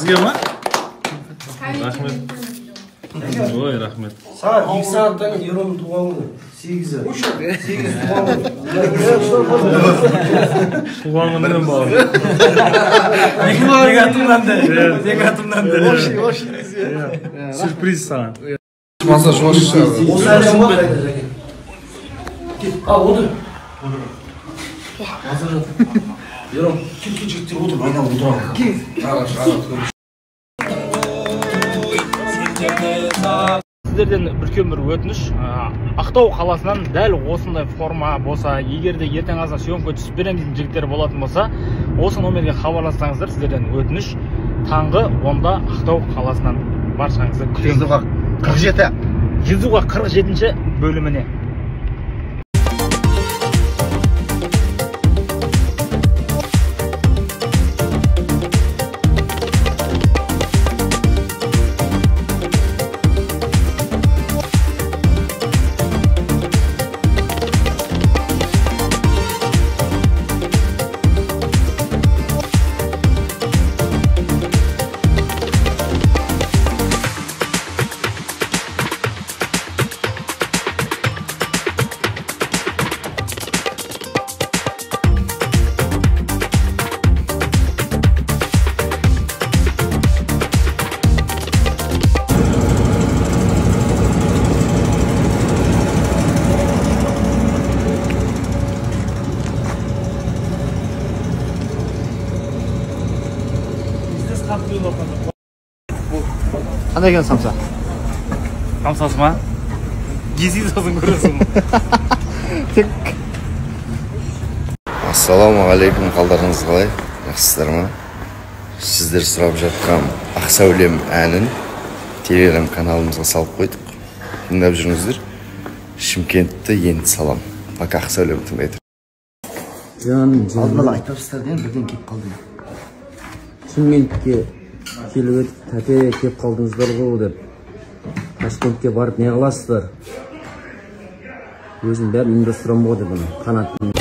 Sizga mi? Rahmat. Voy, rahmat. Saat 2 saatdan erim tug'an kuni. 8. O'sha 8 tug'an kuni. Tug'an kunidan bor. Negatimdan dedi. Hoş. Sürpriz sana. Masaj hoş. Al otur. Hazır. Yorum. Kim otur. Aynen otur. Kim? Сіздерден үлкен бір өтініш, Ақтау қаласынан дәл осындай форма болса, егер де ертең азан съемка түсіп береміз дейтін жігіттер болатын болса, осы номерге хабарлассаңыздар, сіздерден өтініш таңғы 10-да Ақтау қаласынан баршаңызды күтеміз. Жүзуға 47-ші бөліміне. Qanday ekan samsa? Samsasima? Gezi so'zini ko'rasizmi? Assalomu alaykum, qaldarыңыз қалай? Yaxshısызlar mı? Sizler сұрап жатқан Ақ сәулем әнін Telegram kanalımıza салып қойдық. Тыңдап жүріңіздер. Шымкентті енді салам. Пока Ақ сәулем тыңдайды. Алдын ала айтып сіздерден бірден келіп қалдым. Шымкентке келіп өтіп, тәте келіп қалдыңыздар ғой деп. Ташкентке барып не қыласыздар? Өзім бәрін ұйымдастырамын ғой деп бұны. Қанатын.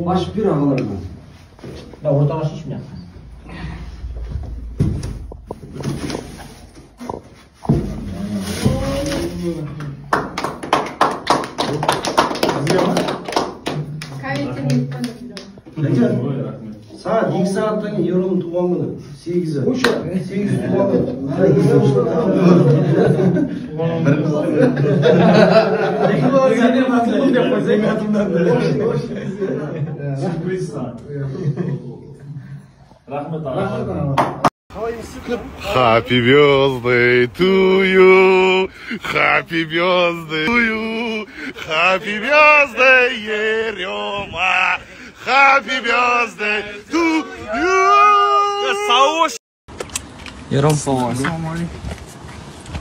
Başıp bir ağalarına. Ya ortadan açmış mı ya? Saat 2 saattan erim tug'an kuni. 8. O'sha 8 tug'an kuni. Sürpriz sana. Rahmet. Happy birthday to you. Happy birthday to you. Happy birthday, Yeroma. Happy birthday to you. Ером.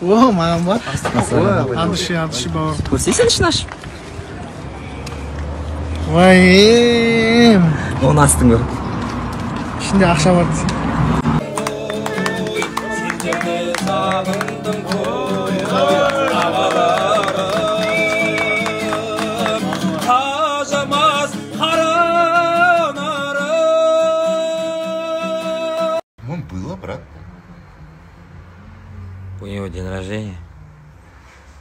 О, маған бар. Адышы бауыр. Көрсейсің шынаш? Вайым. Оны астың көр. içinde akşam var dese. Было, брат? У него день рождения.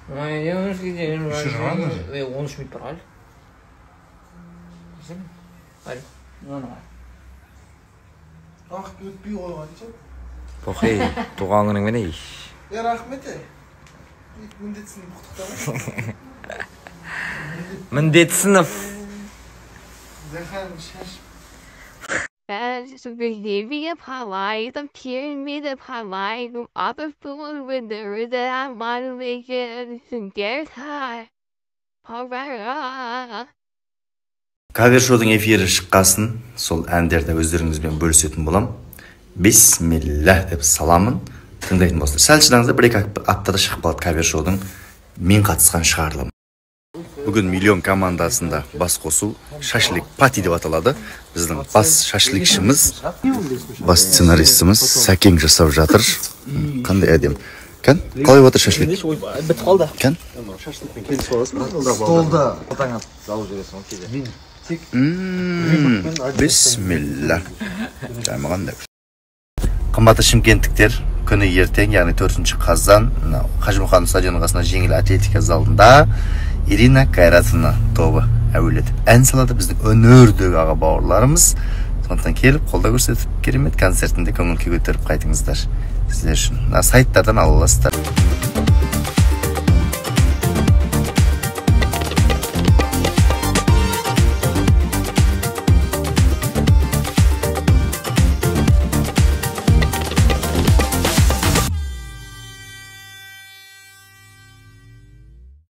Моя девушка день рождения. 13 minut var. Hadi. Rahmet bir koygancha. To'xey, tug'anliging meni ish. Rahmet ey. Mendetsini buqtiqtaman. Mindet sinf. Zahan shash. So believing of Hawaii, the pyramid of Hawaii, the upper floor with the that I want to make it and get high. Кавер шоудың эфирі шыққасын, сол әндерді өздеріңізбен бөлісетін болам. Бисмиллах деп саламын, тыңдайтын болсыздар. Сәл шыдаңыздар, бір-екі аптада шығып қалады кавер шоудың мен қатысқан шығарылымы. Бүгін миллион командасында бас қосу шашлик пати деп аталады. Біздің бас шашликшіміз, бас сценаристіміз Сәкең жасап жатыр. Қандай әдем. Кән? Қалай батыр шашлик? Бітіп қалды. Кән? Stolda. Бисмилла. Жаймағандай. Қымбатты шымкенттіктер, күні ертең, яғни 4 қазан, Қажымұқан стадионының қасында жеңіл атлетика залында Ирина Кайратовна тобы әуелетіп ән салады. Біздің өнердегі аға бауырларымыз. Сондықтан келіп, қолда көрсетіп, керемет концертінде көңіл күй көтеріп қайтыңыздар. Сіздер үшін сайттардан ала аласыздар.